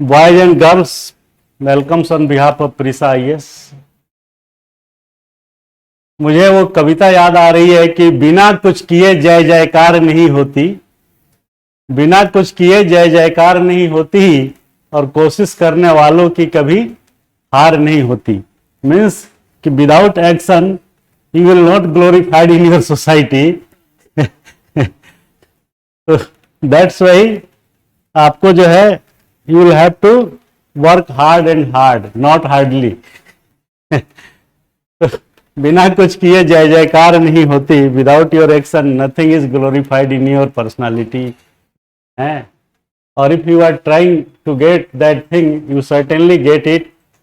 Boys and girls, welcomes on behalf of Prisa IAS। मुझे वो कविता याद आ रही है कि बिना कुछ किए जय जयकार नहीं होती, बिना कुछ किए जय जयकार नहीं होती, और कोशिश करने वालों की कभी हार नहीं होती। मीन्स कि without action you will not glorified in your society. तो दैट्स वाई आपको जो है you will have to work hard and hard, not hardly। बिना कुछ किए जय जयकार नहीं होती, without your action nothing is glorified in your personality, है। और if you are trying to get that thing, you certainly get it,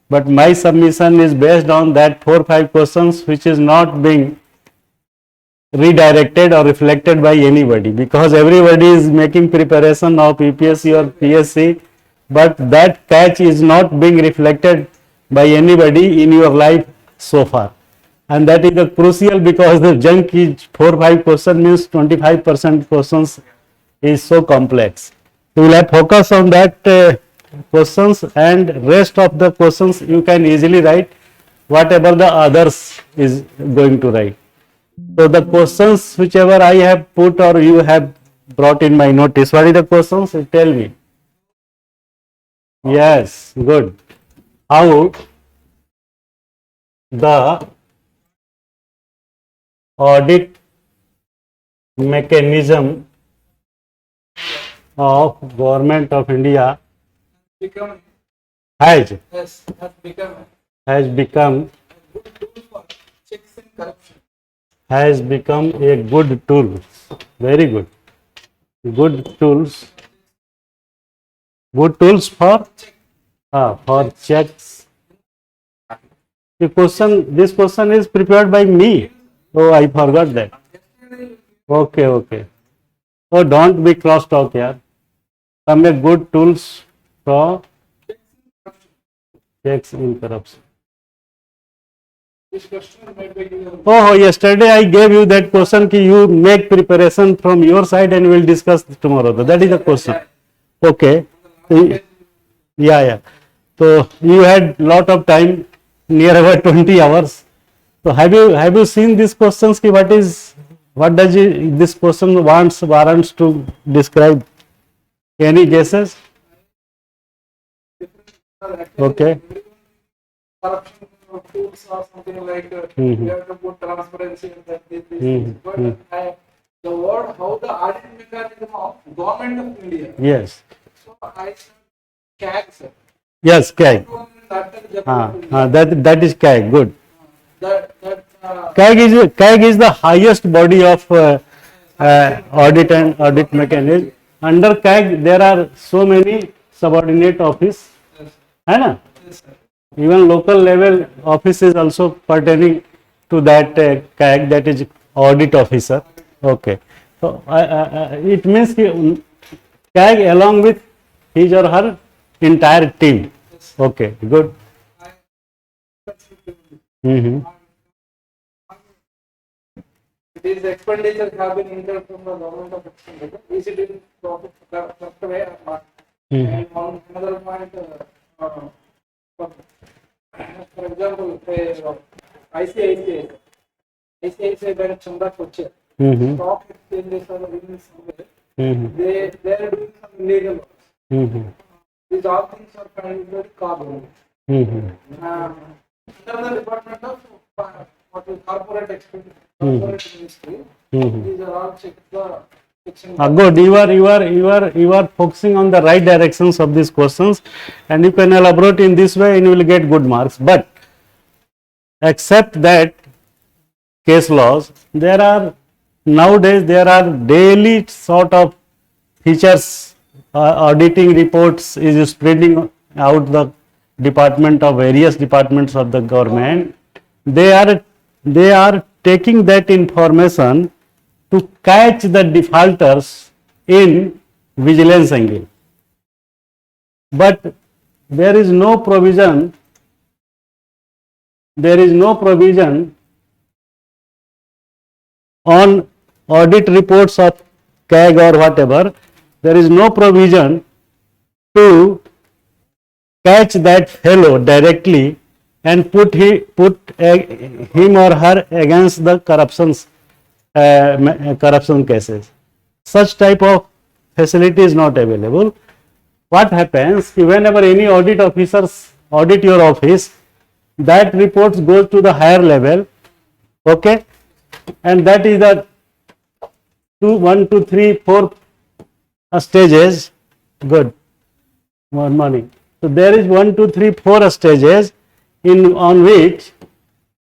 but my submission is based on that 4-5 questions which is not being redirected or reflected by anybody, because everybody is making preparation of UPSC or PSC, but that catch is not being reflected by anybody in your life so far, and that is the crucial, because the junk is 4-5 question means 25% questions is so complex. So you will have focus on that questions, and rest of the questions you can easily write whatever the others is going to write. So the questions whichever I have put or you have brought in my notice, what is the questions? Tell me. Yes, good. How the audit mechanism of Government of India has become a good tool. Very good. Good tools for checks. This question is prepared by me. Oh, I forgot that. Okay. Oh, don't be cross-talk here. Some good tools for checks in corruption. Oh, yesterday I gave you that question कि you make preparation from your side and we'll discuss tomorrow. That is the question. Okay. Yeah. So you had lot of time, near about 20 hours. So have you seen these questions? Ki what does this question warrants to describe? Any guesses? Okay. Corruption tools or something like you have to put transparency in that this. But the word how the audit mechanism of Government of India. Yes. So I said CAG, sir. Yes, CAG. That is CAG. Good. CAG is the highest body of audit mechanism. Under CAG there are so many subordinate office, है ना? Even local level office is also pertaining to that CAG, that is audit officer. Okay. So it means CAG along with his or her entire team. Okay, good. These expenditures have been incurred from the Government of India. Is it in profit way or not? And on another point, for example, ICICI Bank Chandra Koche, stock exchanges are doing somewhere. They are doing some illegal work. These all things are considered carbon. Under the Department of what is corporate expenditure, corporate ministry, these are all checked. Good. You are focusing on the right directions of these questions, and you can elaborate in this way and you will get good marks. But except that case laws, nowadays there are daily sort of features. Auditing reports is spreading out the various departments of the government. They are taking that information to catch the defaulters in vigilance angle. But there is no provision on audit reports of CAG or whatever. There is no provision to catch that fellow directly and put him or her against the corruption cases. Such type of facility is not available. What happens whenever any audit officers audit your office, that reports goes to the higher level, okay, and that is the 1, 2, 3, 4 stages. Good morning. So there is 1, 2, 3, 4 stages on which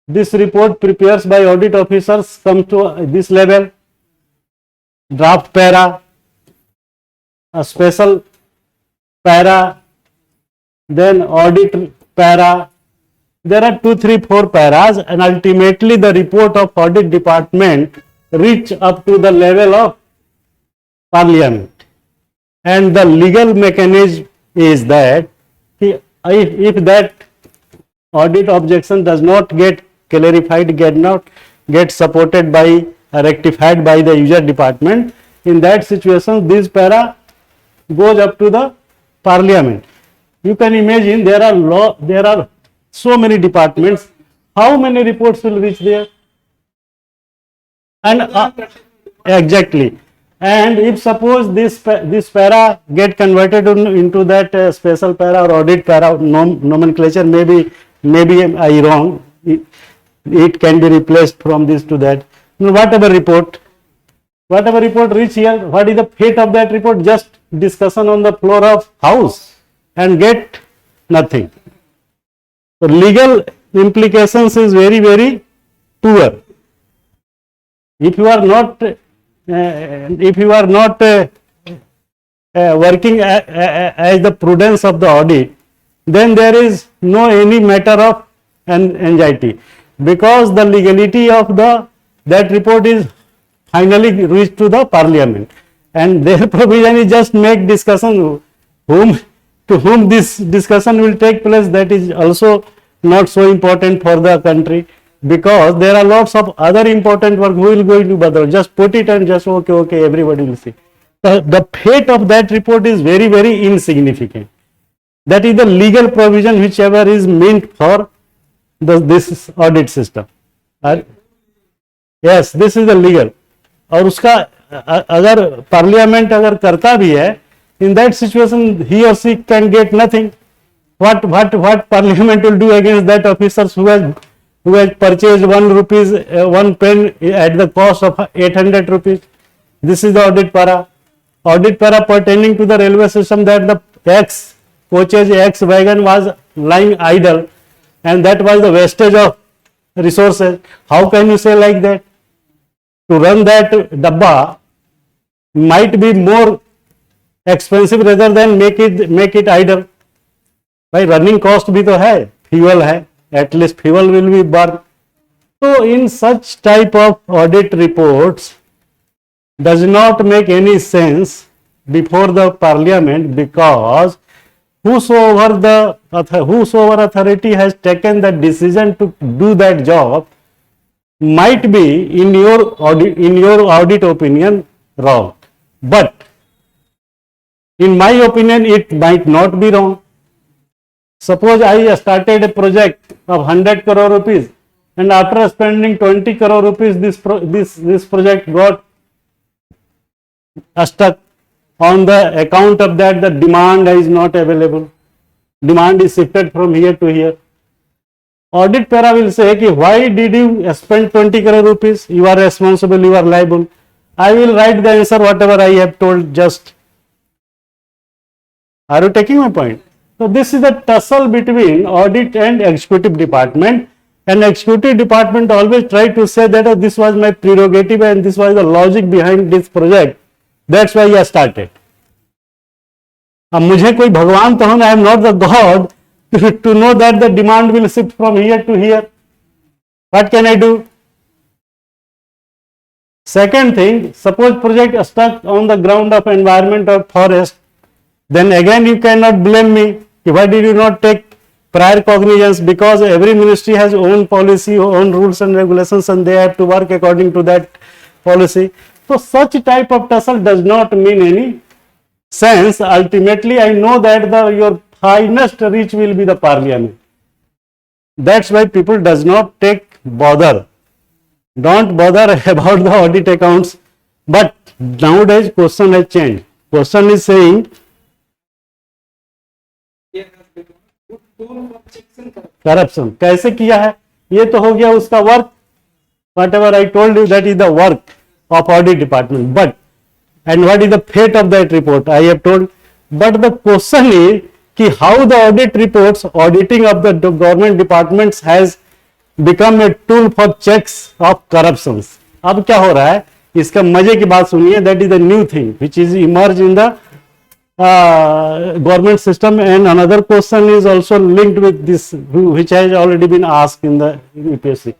this report prepares by audit officers come to this level: draft para, a special para, then audit para. There are 2, 3, 4 paras, and ultimately the report of audit department reach up to the level of parliament. And the legal mechanism is that if that audit objection does not get clarified, get supported by rectified by the user department, in that situation this para goes up to the parliament. You can imagine there are so many departments. How many reports will reach there? And exactly. And if suppose this para get converted into that special para or audit para nomenclature, maybe I wrong. It can be replaced from this to that. Whatever report reach here, what is the fate of that report? Just discussion on the floor of house and get nothing. So legal implications is very, very poor. If you are not working as the prudence of the audit, then there is no any matter of anxiety, because the legality of that report is finally reached to the parliament, and their provision is just make discussion to whom this discussion will take place. That is also not so important for the country, because there are lots of other important work. Who will going to bother? Just put it and just okay, everybody will see. The fate of that report is very, very insignificant. That is the legal provision whichever is meant for this audit system. Yes, this is the legal. और उसका अगर parliament अगर करता भी है, in that situation he or she can get nothing. What parliament will do against that officers who has purchased 1 rupees 1 pen at the cost of 800 rupees? This is the audit para. Audit para pertaining to the railway system, that the X coaches, X wagon was lying idle, and that was the wastage of resources. How can you say like that? To run that dabba might be more expensive rather than make it idle. भाई running cost भी तो है, fuel है, at least fuel will be burn. So in such type of audit reports does not make any sense before the parliament, because whosoever authority has taken the decision to do that job might be in your audit opinion wrong, but in my opinion it might not be wrong. Suppose I started a project of 100 crore rupees, and after spending 20 crore rupees, this project got stuck. On the account of that, the demand is not available. Demand is shifted from here to here. Audit para will say, कि why did you spend 20 crore rupees? You are responsible, you are liable. I will write the answer whatever I have told just. Are you taking my point? So this is the tussle between audit and executive department, and executive department always try to say that oh, this was my prerogative and this was the logic behind this project. That's why I started. अब मुझे कोई भगवान तो हूं, I am not the God to know that the demand will shift from here to here. What can I do? Second thing, suppose project stuck on the ground of environment of forest, then again you cannot blame me. Why did you not take prior cognizance? Because every ministry has own policy, own rules and regulations, and they have to work according to that policy. So such type of tussle does not mean any sense. Ultimately, I know that your finest reach will be the parliament. That's why people does not take bother. Don't bother about the audit accounts. But nowadays question has changed. Question is saying ये has become a good tool for checks and corrections. corruption. कैसे किया है? ये तो हो गया उसका work. Whatever I told you, that is the work of audit department. But and what is the fate of that report? I have told. But the question is कि how the audit reports, auditing of the government departments has become a tool for checks of corruptions. अब क्या हो रहा है? इसका मजे की बात सुनिए. That is the new thing which is emerged in the government system. And another question is also linked with this, which has already been asked in the UPSC.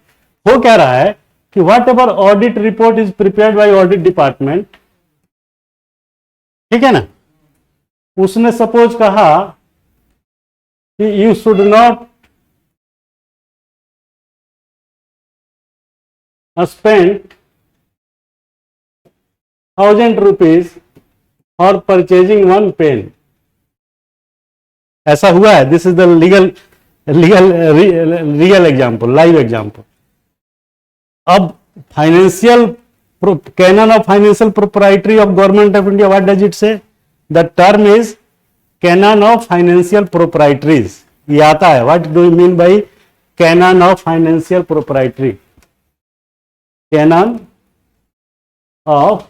हो क्या रहा है कि whatever audit report is prepared by audit department, ठीक है ना, उसने suppose कहा कि you should not spend 1000 rupees for purchasing one pen. ऐसा हुआ है. This is the real example, live example. अब financial canon of financial proprietary of government of India, what does it say? The term is canon of financial proprietaries. ये आता है. What do you mean by canon of financial proprietary? Canon of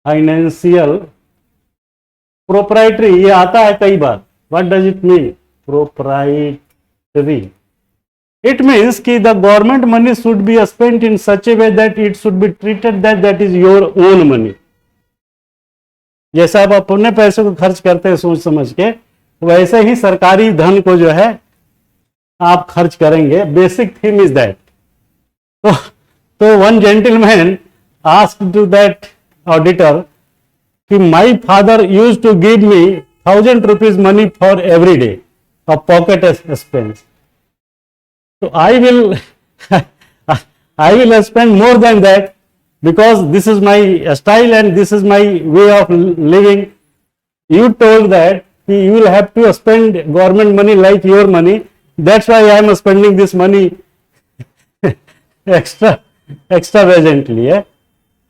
financial proprietary ये आता है कई बार. What does it mean? Proprietary. It means कि the government money should be spent in such a way that it should be treated that is your own money. जैसा आप अपने पैसे को खर्च करते हैं सोच समझ के, वैसे ही सरकारी धन को जो है आप खर्च करेंगे. Basic theme is that. तो one gentleman asked to that auditor कि my father used to give me 1000 rupees money for every day of pocket expense. So I will spend more than that because this is my style and this is my way of living. You told that you will have to spend government money like your money. That's why I am spending this money extravagantly.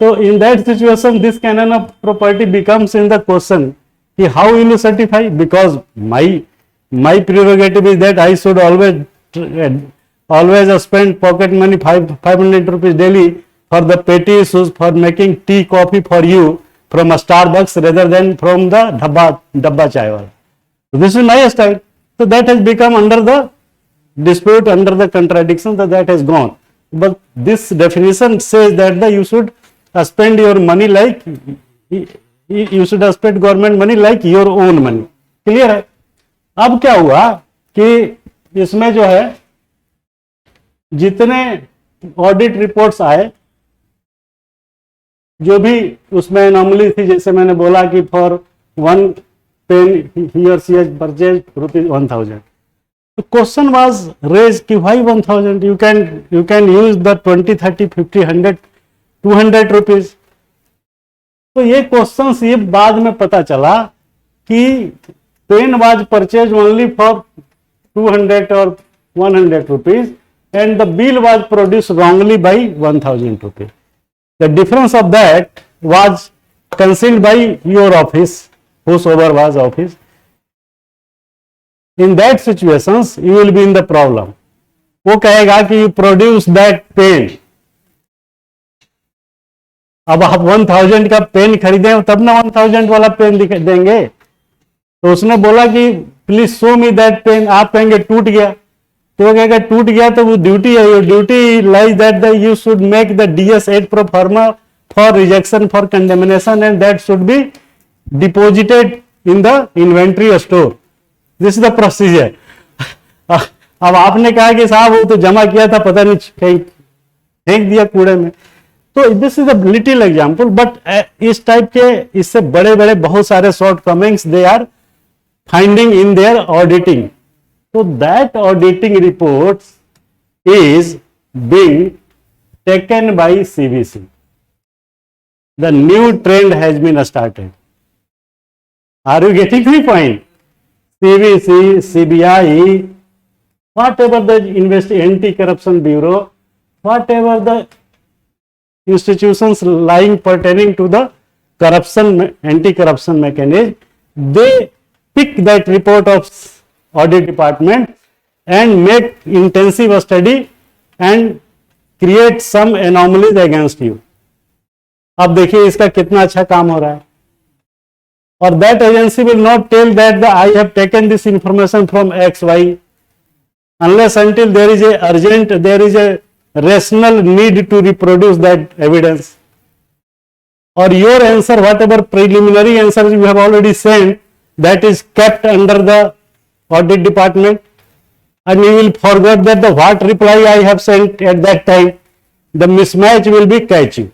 So in that situation, this canon of property becomes in the question. How will you certify? Because my prerogative is that I should always spend pocket money 500 rupees daily for the petty issues, for making tea, coffee for you from a Starbucks rather than from the dabba chai wala. So this is my style. So that has become under the dispute, under the contradiction, that has gone. But this definition says that you should spend your money like you should spend government money like your own money. Clear है? अब क्या हुआ कि इसमें जो है जितने audit reports आए, जो भी उसमें एनोमली थी, जैसे मैंने बोला कि फॉर वन पेन ही और सी हैज परचेज ₹1000. तो क्वेश्चन वाज रेज कि why 1000? You can use the 20, 30, 50, 100, 200 rupees. तो ये क्वेश्चन ये बाद में पता चला कि pen was purchase only for 200 और 100 rupees and the bill was produced wrongly by 1000 rupees. The difference of that was concealed by your office, whosoever was office. In that situations, you will be in the problem. वो कहेगा कि you produce that pen. अब आप 1000 का pen खरीदे तब ना 1000 वाला पेन देंगे. तो उसने बोला कि please show me that pain. आप कहेंगे टूट गया. तो कहेगा टूट गया तो वो ड्यूटी है. Your duty lies that you should make the DS 8 pro forma for rejection for condemnation and that should be deposited in the inventory store. This is the procedure. अब आपने कहा कि साहब वो तो जमा किया था, पता नहीं कहीं फेंक दिया कूड़े में. तो this is a little example. But इस टाइप के इससे बड़े बड़े बहुत सारे shortcomings they are finding in their auditing. So that auditing reports is being taken by CBC. The new trend has been started. Are you getting the point? CVC, CBI, whatever the anti-corruption bureau, whatever the institutions lying pertaining to the anti-corruption mechanism, they pick that report of audit department and make intensive study and create some anomalies against you. अब देखिए इसका कितना अच्छा काम हो रहा है. Or that agency will not tell that I have taken this information from XY unless until there is a rational need to reproduce that evidence. Or your answer, whatever preliminary answers you have already sent, that is kept under the audit department, and you will forget that the what reply I have sent at that time, the mismatch will be catchy.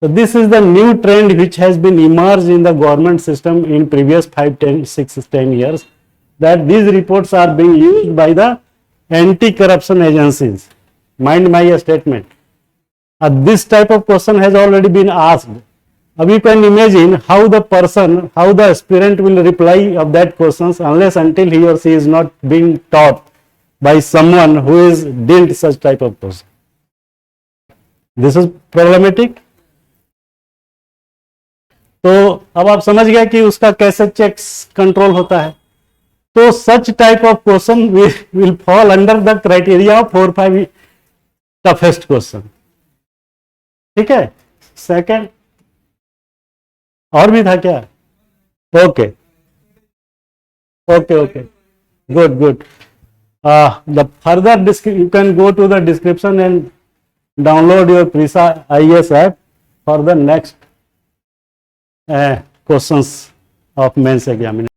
So this is the new trend which has been emerged in the government system in previous 6-10 years, that these reports are being used by the anti-corruption agencies. Mind my statement. This type of question has already been asked. You can imagine how the aspirant will reply of that questions unless until he or she is not being taught by someone who is dealt such type of question. This is problematic. तो अब आप समझ गए कि उसका कैसे checks control होता है. तो such type of question will fall under the criteria of 4-5 toughest question. ठीक है. सेकंड और भी था क्या? Okay okay okay, good. The further you can go to the description and download your PRISA IAS app for the next questions of mains examination.